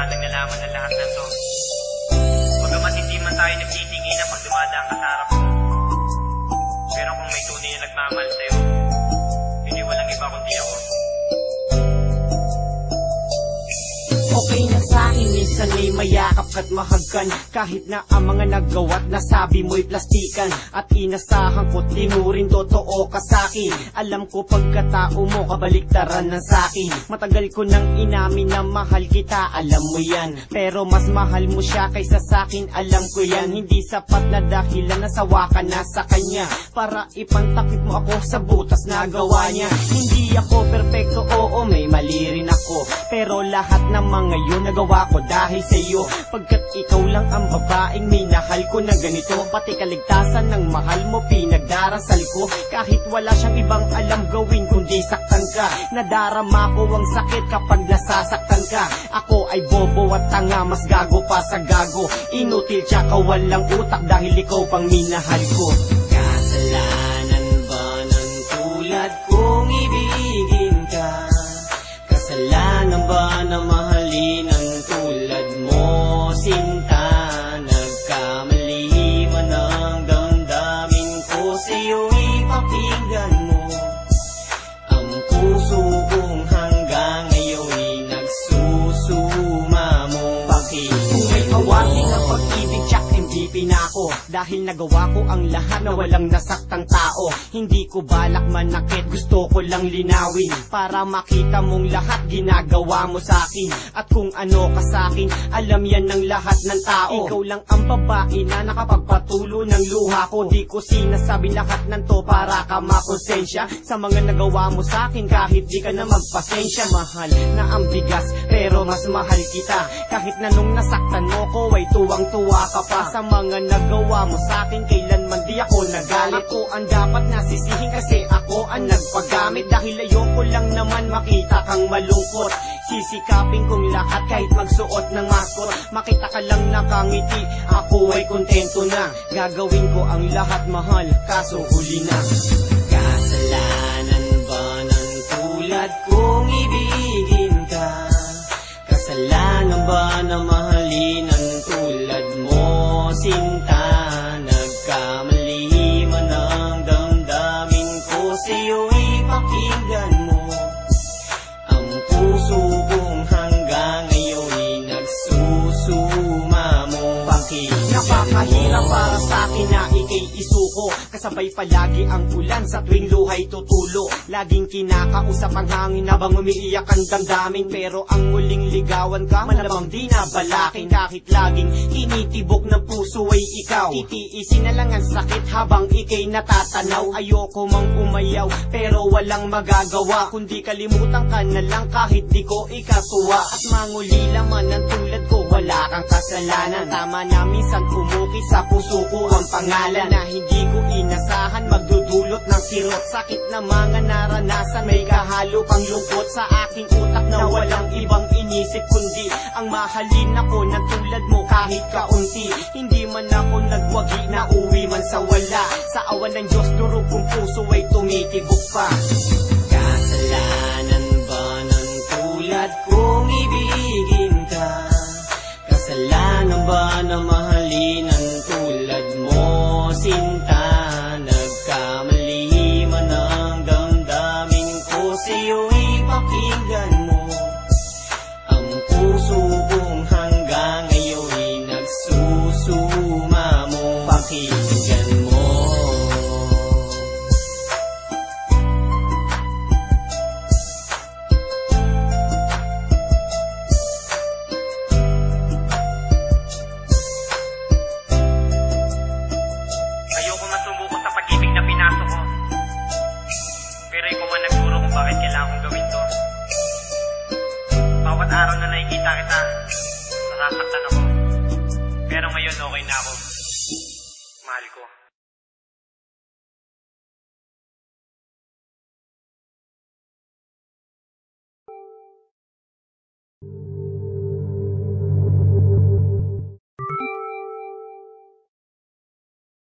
nang nalaman na lahat ng to. Bagamat hindi man tayo nagtitinginan pag dumadaan ka sa harap ko, pero kung may tunay na nagmamahal sa'yo, hindi walang iba kundi ako. Okay na sa'kin, minsan may mayakap ka't mahagkan, kahit na ang mga naggawa't nasabi mo'y plastikan. At inasahan ko, tinurin totoo ka sa'kin. Alam ko pagkatao mo, kabaliktaran ng sa'kin. Matagal ko nang inamin na mahal kita, alam mo yan. Pero mas mahal mo siya kaysa sa'kin, alam ko yan. Hindi sapat na dahilan na sawa ka na sa kanya, para ipantakip mo ako sa butas na gawa niya. Hindi ako perfecto, oo, may mali rin ako, pero lahat ng ngayon nagawa ko dahil sa iyo. Pagkat ikaw lang ang babaeng minahal ko na ganito, pati kaligtasan ng mahal mo pinagdarasal ko. Kahit wala siyang ibang alam gawin kundi saktan ka, nadarama ko ang sakit kapag nasasaktan ka. Ako ay bobo at tanga, mas gago pa sa gago. Inutil tsaka walang utak dahil ikaw pang minahal ko. Kasalanan ba ng tulad kong ibigin ka? Kasalanan ba na mahalin ang tulad mo, sinta? Nagkamali man ang damdamin ko sa'yo'y pakinggan mo. Ang puso kong hanggang ngayon'y nagsusuma mo. Bakit? Kung may awating ang pag-ibig, tsak MVP na ako, dahil nagawa ko ang lahat na walang nasaktang tao. Hindi ko balak manakit, gusto ko lang linawin, para makita mong lahat ginagawa mo sa'kin. At kung ano ka sa'kin, alam yan ng lahat ng tao. Ikaw lang ang babae na nakapagpatulo ng luha ko. Di ko sinasabi lahat ng to para ka makonsensya sa mga nagawa mo sa'kin, kahit di ka na magpasensya. Mahal na ang bigas, pero mas mahal kita. Kahit na nung nasaktan mo ko ay tuwang-tuwa ka pa sa mga nagawa mo sa'kin, kailanman di ako nagalit. Ako ang dapat nasisihin kasi ako ang nagpagamit, dahil ayoko lang naman makita kang malungkot. Sisikapin kong lahat kahit magsuot ng maskot, makita ka lang nakangiti, ako ay kontento na. Gagawin ko ang lahat mahal, kaso huli na. Kasalanan ba ng tulad kong ibigin ka? Kasalanan ba na mahalin ang tulad mo, sinta? Nagkamali man ang damdamin ko sa'yo'y pakinggan mo. Ang puso kong hanggang ngayon'y nagsusuma mo. Bakit? Napakahirap para sa'kin na ika'y isuko, kasabay palagi ang ulan sa tuwing luhay tutulo. Laging kinakausap ang hangin habang umiiyak ang damdamin, pero ang muling ligawan ka malamang di na balakin. Kahit laging tinitibok ng puso ay ikaw, titiisin na lang ang sakit habang ika'y natatanaw. Ayoko mang umayaw pero walang magagawa, kundi kalimutan ka na lang kahit di ko ikatuwa. At mangulila man ang tulad ko, wala kang kasalanan. Tama na minsan umuki sa puso ko ang pangalan na hindi ko inasahan, magdudulot ng kirot. Sakit na mga naranasan, may kahalo pang lungkot sa aking utak na walang ibang inisip kundi ang mahalin ako na tulad mo kahit kaunti. Hindi man ako nagwagi na uwi man sa wala, sa awan ng Diyos durog kong puso ay tumitibok pa. Kasalanan ba ng tulad kong ibigin ka? Kasalanan ba na mahalin ang tulad mo, sinta? Nagkamali man ang damdamin ko sa'yo'y pakinggan mo. Ang puso kong hanggang ngayon'y nagsusuma mo. Pakinggan mo. Pero ikaw ang nagturo kung bakit kailangan kong gawin to. Bawat araw na nakikita kita, nasasaktan ako. Pero ngayon okay na ako.